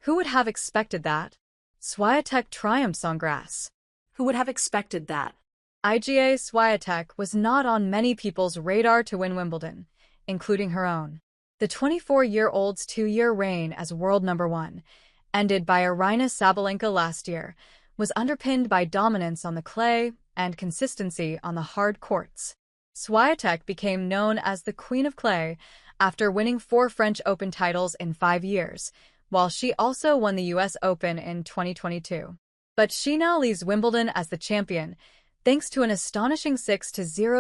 Who would have expected that? Swiatek triumphs on grass. Who would have expected that? Iga Świątek was not on many people's radar to win Wimbledon, including her own. The 24-year-old's two-year reign as world number one, ended by Aryna Sabalenka last year, was underpinned by dominance on the clay and consistency on the hard courts. Swiatek became known as the Queen of Clay after winning 4 French Open titles in 5 years, while she also won the US Open in 2022. But she now leaves Wimbledon as the champion, thanks to an astonishing 6-0,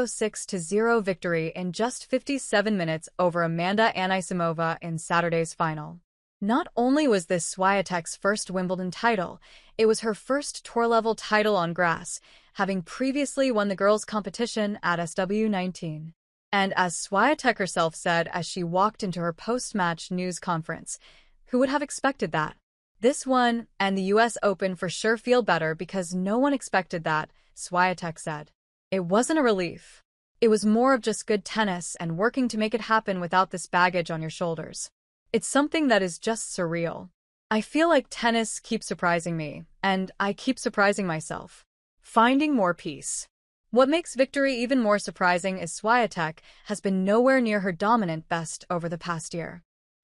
6-0 victory in just 57 minutes over Amanda Anisimova in Saturday's final. Not only was this Swiatek's first Wimbledon title, it was her first tour-level title on grass, having previously won the girls' competition at SW19. And as Swiatek herself said as she walked into her post-match news conference, who would have expected that? This one and the US Open for sure feel better because no one expected that, Swiatek said. It wasn't a relief. It was more of just good tennis and working to make it happen without this baggage on your shoulders. It's something that is just surreal. I feel like tennis keeps surprising me, and I keep surprising myself. Finding more peace. What makes victory even more surprising is Swiatek has been nowhere near her dominant best over the past year.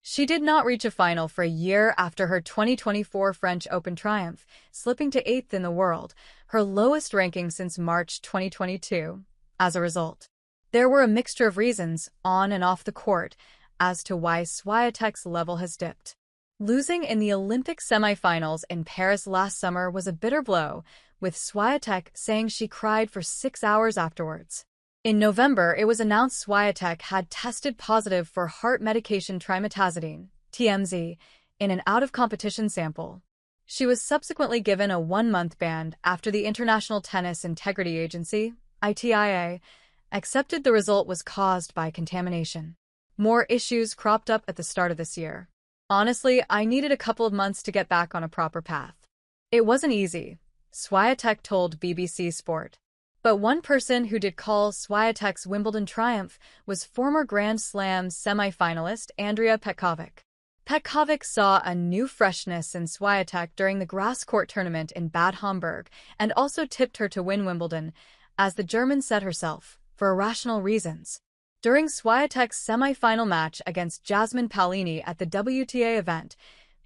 She did not reach a final for a year after her 2024 French Open triumph, slipping to 8th in the world, her lowest ranking since March 2022. As a result, there were a mixture of reasons, on and off the court, as to why Swiatek's level has dipped. Losing in the Olympic semifinals in Paris last summer was a bitter blow, with Swiatek saying she cried for 6 hours afterwards. In November, it was announced Swiatek had tested positive for heart medication trimetazidine, TMZ, in an out-of-competition sample. She was subsequently given a 1-month ban after the International Tennis Integrity Agency, ITIA, accepted the result was caused by contamination. More issues cropped up at the start of this year. Honestly, I needed a couple of months to get back on a proper path. It wasn't easy, Swiatek told BBC Sport. But one person who did call Swiatek's Wimbledon triumph was former Grand Slam semi-finalist Andrea Petkovic. Petkovic saw a new freshness in Swiatek during the grass court tournament in Bad Homburg and also tipped her to win Wimbledon, as the German said herself, for irrational reasons. During Swiatek's semi-final match against Jasmine Paolini at the WTA event,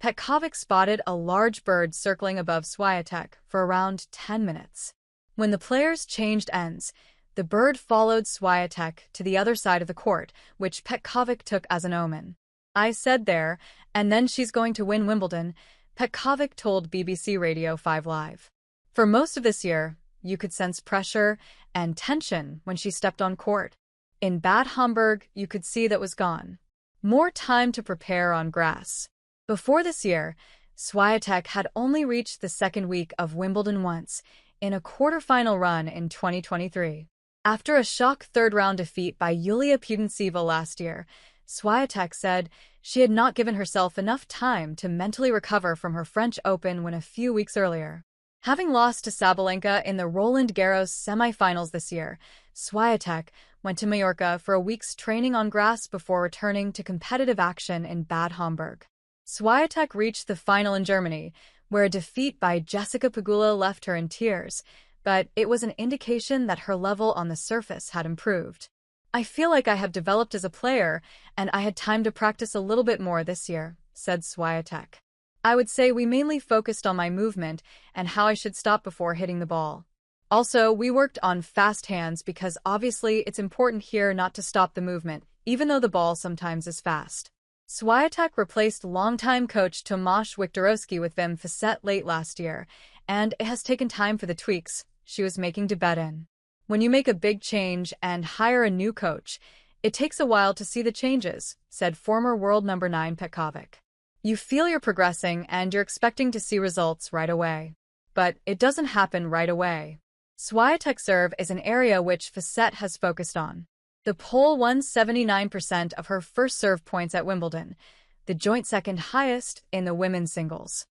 Petkovic spotted a large bird circling above Swiatek for around 10 minutes. When the players changed ends, the bird followed Swiatek to the other side of the court, which Petkovic took as an omen. I said there, and then she's going to win Wimbledon, Petkovic told BBC Radio 5 Live. For most of this year, you could sense pressure and tension when she stepped on court. In Bad Homburg, you could see that was gone. More time to prepare on grass. Before this year, Swiatek had only reached the second week of Wimbledon once, in a quarterfinal run in 2023. After a shock third-round defeat by Yulia Putintseva last year, Swiatek said she had not given herself enough time to mentally recover from her French Open win a few weeks earlier. Having lost to Sabalenka in the Roland Garros semifinals this year, Swiatek went to Mallorca for a week's training on grass before returning to competitive action in Bad Homburg. Swiatek reached the final in Germany, where a defeat by Jessica Pegula left her in tears, but it was an indication that her level on the surface had improved. I feel like I have developed as a player, and I had time to practice a little bit more this year, said Swiatek. I would say we mainly focused on my movement and how I should stop before hitting the ball. Also, we worked on fast hands because obviously it's important here not to stop the movement, even though the ball sometimes is fast. Swiatek replaced longtime coach Tomasz Wiktorowski with Wim Fissette late last year, and it has taken time for the tweaks she was making to bed in. When you make a big change and hire a new coach, it takes a while to see the changes, said former world number 9 Petkovic. You feel you're progressing and you're expecting to see results right away. But it doesn't happen right away. Swiatek's serve is an area which Fissette has focused on. The Pole won 79% of her first serve points at Wimbledon, the joint second highest in the women's singles.